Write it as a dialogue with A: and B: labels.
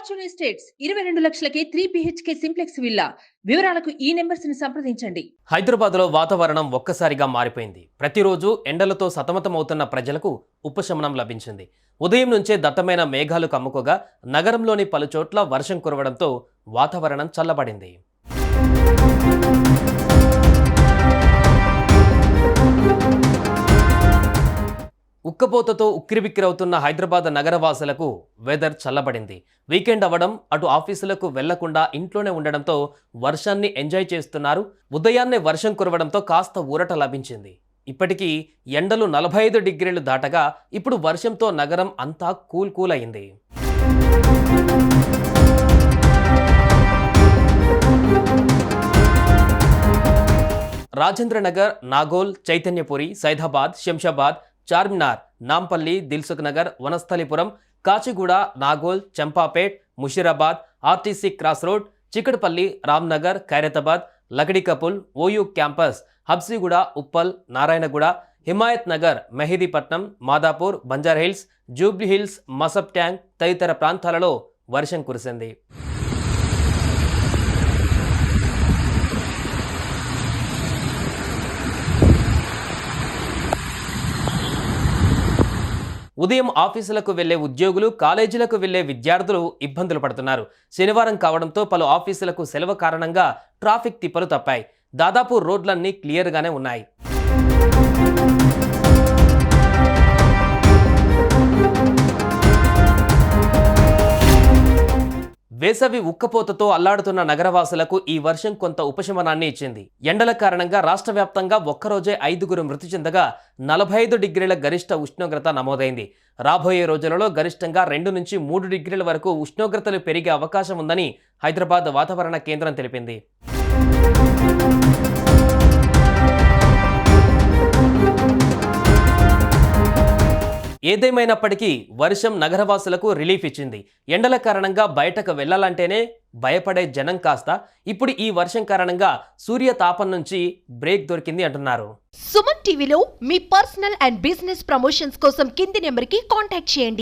A: Fortune estates 22 లక్షలకే 3 BHK simplex villa. వివరాలకు ఈ numbers ని సంప్రదించండి.
B: హైదరాబాద్లో వాతావరణం ఒక్కసారిగా మారిపోయింది. ప్రతిరోజు ఎండలతో సతమతమవుతున్న ప్రజలకు ఉపశమనం లభించింది. ఉదయం నుంచే దట్టమైన మేఘాలు కమ్ముకోగా నగరంలోని పలుచోట్ల వర్షం కురవడంతో వాతావరణం చల్లబడింది. ఉక్కపోతతో ఉక్కిరిబిక్కిరవుతున్న హైదరాబాద్ నగరవాసులకు వెదర్ చల్లబడింది. వీకెండ్ అవ్వడం, అటు ఆఫీసులకు వెళ్లకుండా ఇంట్లోనే ఉండడంతో వర్షాన్ని ఎంజాయ్ చేస్తున్నారు. ఉదయాన్నే వర్షం కురవడంతో కాస్త ఊరట లభించింది. ఇప్పటికీ ఎండలు 45 డిగ్రీలు దాటగా ఇప్పుడు వర్షంతో నగరం అంతా కూల్ అయింది. Rajendra Nagar, Nagole, Chaitanyapuri, Saidabad, Shamshabad, Charminar, Nampally, Dilsukh Nagar, Vanasthalipuram, Kachiguda, Nagole, Champapet, Musheerabad, RTC cross road, Chikatapalli, Ramnagar, Khairatabad, Lakdikapul, OU campus, Habsiguda, Uppal, Narayanaguda, Himayat Nagar, Mehdipatnam, Madhapur, Banjara Hills, Jubilee Hills, Masab Tank తదితర ప్రాంతాలలో వర్షం కురిసింది. ఉదయం ఆఫీసులకు వెళ్లే ఉద్యోగులు, కాలేజీలకు వెళ్లే విద్యార్థులు ఇబ్బందులు పడుతున్నారు. శనివారం కావడంతో పలు ఆఫీసులకు సెలవు కారణంగా ట్రాఫిక్ తిప్పలు తప్పాయి. దాదాపు రోడ్లన్నీ క్లియర్గానే ఉన్నాయి. వేసవి ఉక్కపోతతో అల్లాడుతున్న నగరవాసులకు ఈ వర్షం కొంత ఉపశమనాన్ని ఇచ్చింది. ఎండల కారణంగా రాష్ట్ర వ్యాప్తంగా ఒక్కరోజే 5 మృతి చెందగా 45 డిగ్రీల గరిష్ట ఉష్ణోగ్రత నమోదైంది. రాబోయే రోజులలో గరిష్టంగా 2 నుంచి 3 డిగ్రీల వరకు ఉష్ణోగ్రతలు పెరిగే అవకాశం ఉందని హైదరాబాద్ వాతావరణ కేంద్రం తెలిపింది. ఏదేమైనప్పటికీ వర్షం నగరవాసులకు రిలీఫ్ ఇచ్చింది. ఎండల కారణంగా బయటకు వెళ్లాలంటేనే భయపడే జనం కాస్త ఇప్పుడు ఈ వర్షం కారణంగా సూర్య తాపం నుంచి బ్రేక్ దొరికింది అంటున్నారు.
C: సుమన్ టీవీలో మీ పర్సనల్ అండ్ బిజినెస్ ప్రమోషన్స్ కోసం కింది నెంబర్కి కాంటాక్ట్ చేయండి.